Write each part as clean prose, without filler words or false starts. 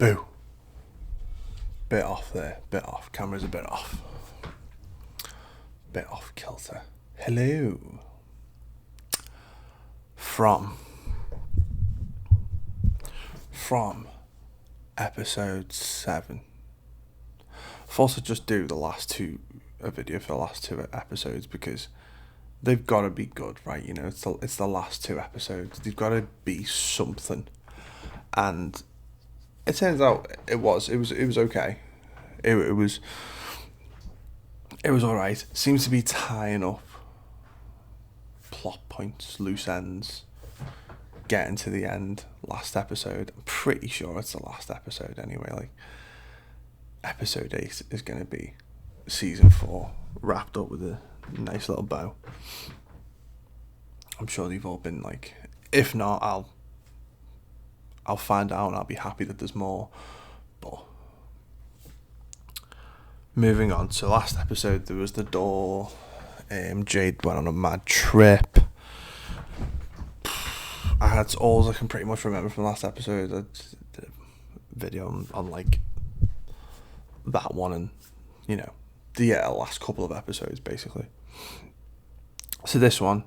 Boo. Bit off there. Bit off. Camera's a bit off. Bit off kilter. Hello. From episode 7. Thought I'd just do a video for the last 2 episodes because they've got to be good, right? You know, it's the last 2 episodes. They've got to be something, and it turns out it was okay. It was all right. Seems to be tying up plot points, loose ends, getting to the end. Last episode. I'm pretty sure it's the last episode anyway. Like, episode 8 is going to be season 4 wrapped up with a nice little bow. I'm sure they've all been like, if not, I'll find out and I'll be happy that there's more. But moving on to last episode, there was the door. Jade went on a mad trip. That's all I can pretty much remember from last episode. I did a video on like that one and, you know, the last couple of episodes basically. So this one,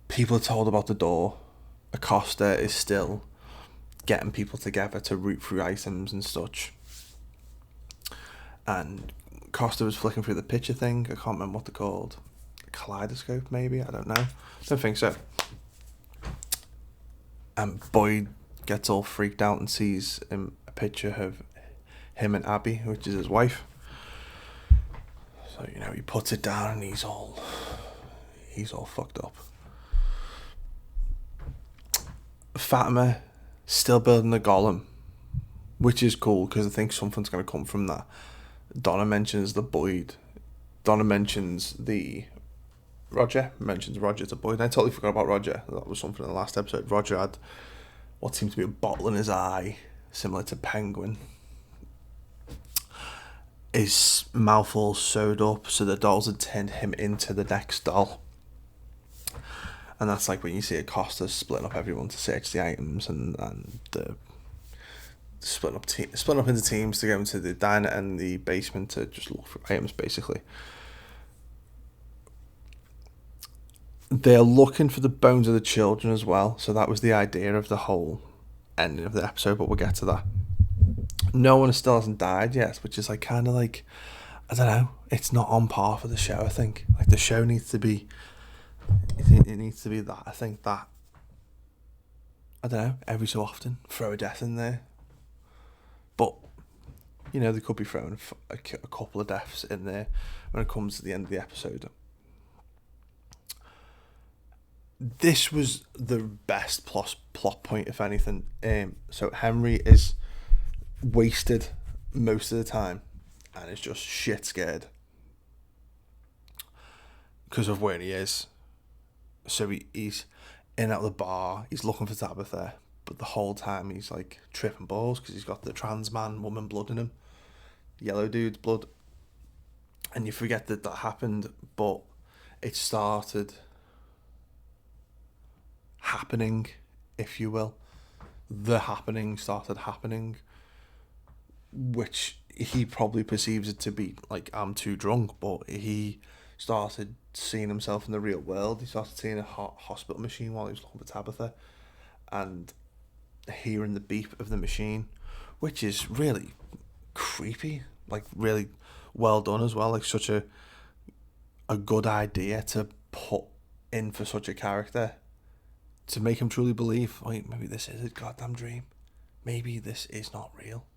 people are told about the door. Acosta is still getting people together to root through items and such. And Costa was flicking through the picture thing. I can't remember what they're called. Kaleidoscope, maybe? I don't know. Don't think so. And Boyd gets all freaked out and sees a picture of him and Abby, which is his wife. So, you know, he puts it down and he's all fucked up. Fatima still building the golem, which is cool because I think something's going to come from that. Donna mentions the Boyd. Donna mentions Roger to Boyd. I totally forgot about Roger. That was something in the last episode. Roger had what seemed to be a bottle in his eye, similar to Penguin. His mouth all sewed up, so the dolls had turned him into the next doll. And that's like when you see Acosta splitting up everyone to search the items and splitting up into teams to go into the diner and the basement to just look for items, basically. They're looking for the bones of the children as well, so that was the idea of the whole ending of the episode, but we'll get to that. No one still hasn't died yet, which is like kind of like, I don't know, it's not on par for the show, I think. Like, the show needs to be, it needs to be that, I think, that, I don't know, every so often, throw a death in there. But, you know, they could be throwing a couple of deaths in there when it comes to the end of the episode. This was the best plot point, if anything. So Henry is wasted most of the time and is just shit scared because of where he is. So he's in and out of the bar, he's looking for Tabitha, but the whole time he's like tripping balls because he's got the trans man woman blood in him, yellow dude's blood, and you forget that happened, but it started happening, if you will. The happening started happening, which he probably perceives it to be like, I'm too drunk, but he started seeing himself in the real world. He started seeing a hospital machine while he was looking for Tabitha and hearing the beep of the machine, which is really creepy, like really well done as well, like such a good idea to put in for such a character, to make him truly believe, wait, maybe this is a goddamn dream. Maybe this is not real.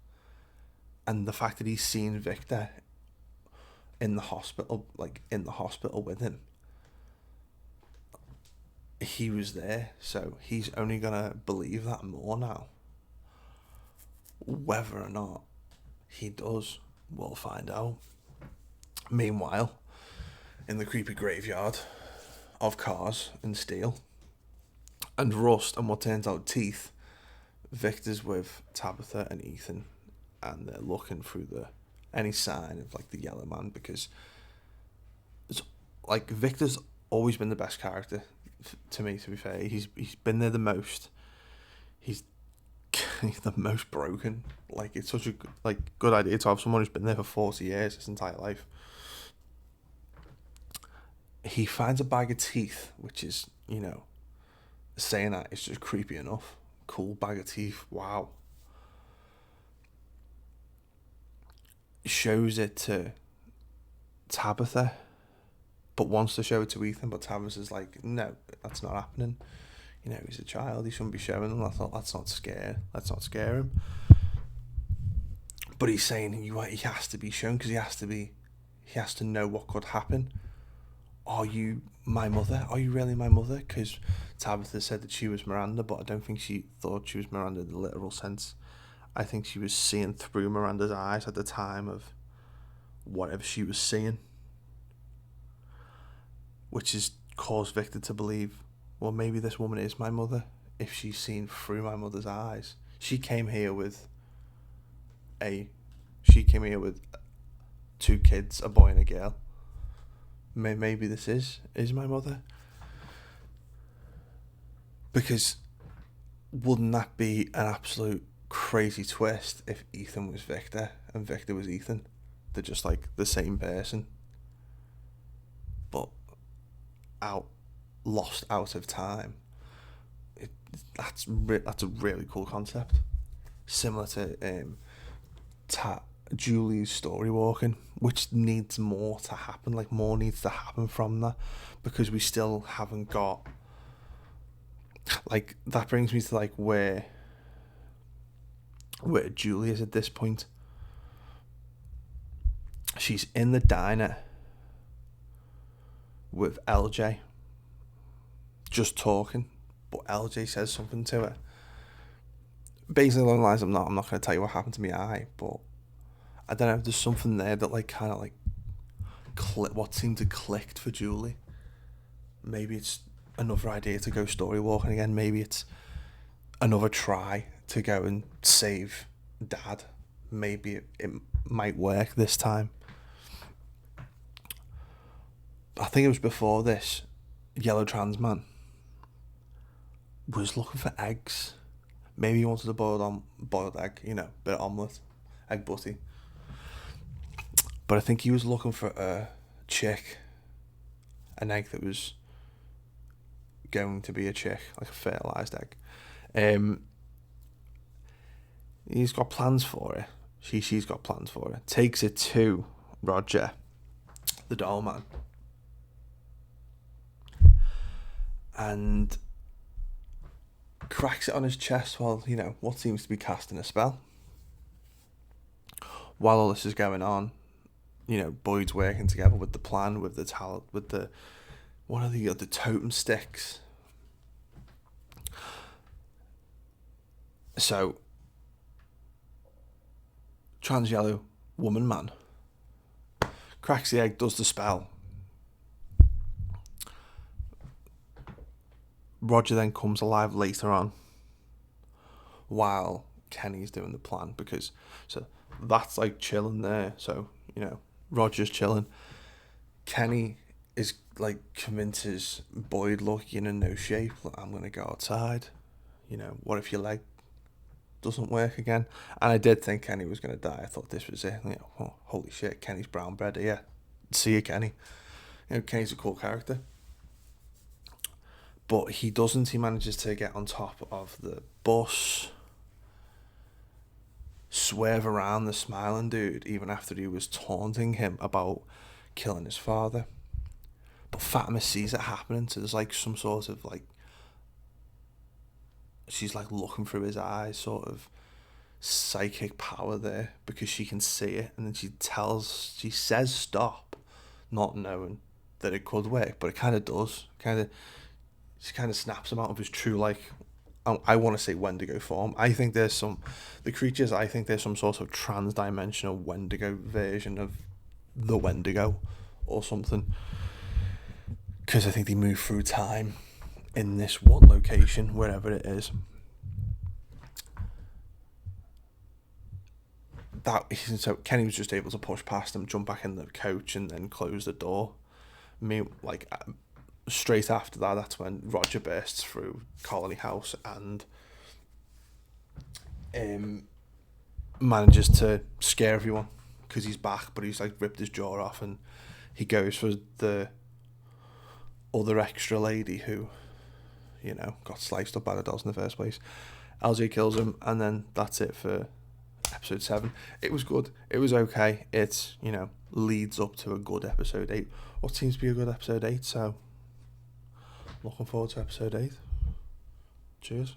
And the fact that he's seen Victor in the hospital with him, he was there, so he's only gonna believe that more now. Whether or not he does, we'll find out. Meanwhile, in the creepy graveyard of cars and steel and rust and what turns out teeth, Victor's with Tabitha and Ethan, and they're looking through any sign of like the yellow man, because it's like Victor's always been the best character to me, to be fair. He's been there the most. He's the most broken. Like, it's such a good idea to have someone who's been there for 40 years, his entire life. He finds a bag of teeth, which is, saying that is just creepy enough. Cool bag of teeth, wow. Shows it to Tabitha, but wants to show it to Ethan, but Tabitha's like, no, that's not happening. He's a child, he shouldn't be showing them. Let's not scare him. But he's saying he has to be shown, because he has to know what could happen. Are you my mother? Are you really my mother? Because Tabitha said that she was Miranda, but I don't think she thought she was Miranda in the literal sense. I think she was seeing through Miranda's eyes at the time of whatever she was seeing, which has caused Victor to believe, well, maybe this woman is my mother if she's seen through my mother's eyes. She came here with two kids, a boy and a girl. Maybe this is my mother. Because wouldn't that be an absolute crazy twist if Ethan was Victor and Victor was Ethan? They're just like the same person, but lost out of time. That's a really cool concept. Similar to Julie's story walking, which needs more to happen. Like, more needs to happen from that, because we still haven't got, like, that brings me to like where Julie is at this point. She's in the diner with LJ, just talking, but LJ says something to her. Basically along the lines, I'm not going to tell you what happened to me eye, but I don't know, there's something there that like kind of like what seemed to clicked for Julie. Maybe it's another idea to go story walking again. Maybe it's another try to go and save Dad. Maybe it might work this time. I think it was before this, Yellow Trans Man was looking for eggs. Maybe he wanted a boiled egg, bit of omelette, egg butty. But I think he was looking for a chick, an egg that was going to be a chick, like a fertilised egg. He's got plans for it. She's got plans for it. Takes it to Roger, the doll man. And cracks it on his chest while, what seems to be casting a spell. While all this is going on, Boyd's working together with the plan, with the talent, with the totem sticks. So, trans yellow woman man cracks the egg, does the spell. Roger then comes alive later on while Kenny's doing the plan, because so that's like chilling there. So, Roger's chilling. Kenny is like convinces Boyd, look, you're in no shape. Look, I'm going to go outside. What if your leg doesn't work again? And I did think Kenny was going to die. I thought this was it. Oh, holy shit, Kenny's brown bread here. See you, Kenny. Kenny's a cool character. But he doesn't. He manages to get on top of the bus, swerve around the smiling dude, even after he was taunting him about killing his father. But Fatima sees it happening, so there's like some sort of like, she's like looking through his eyes, sort of psychic power there, because she can see it, and then she says stop, not knowing that it could work, but it kind of does. She kind of snaps him out of his true, like, I want to say Wendigo form. I think there's some sort of trans-dimensional Wendigo version of the Wendigo or something. Because I think they move through time in this one location, wherever it is. So Kenny was just able to push past him, jump back in the coach, and then close the door. Straight after that's when Roger bursts through Colony House and manages to scare everyone because he's back, but he's like ripped his jaw off, and he goes for the other extra lady who, you know, got sliced up by the dolls in the first place. LJ kills him, and then that's it for episode 7. It was good. It was okay. It, you know, leads up to a good episode 8. What seems to be a good episode 8, so looking forward to episode 8. Cheers.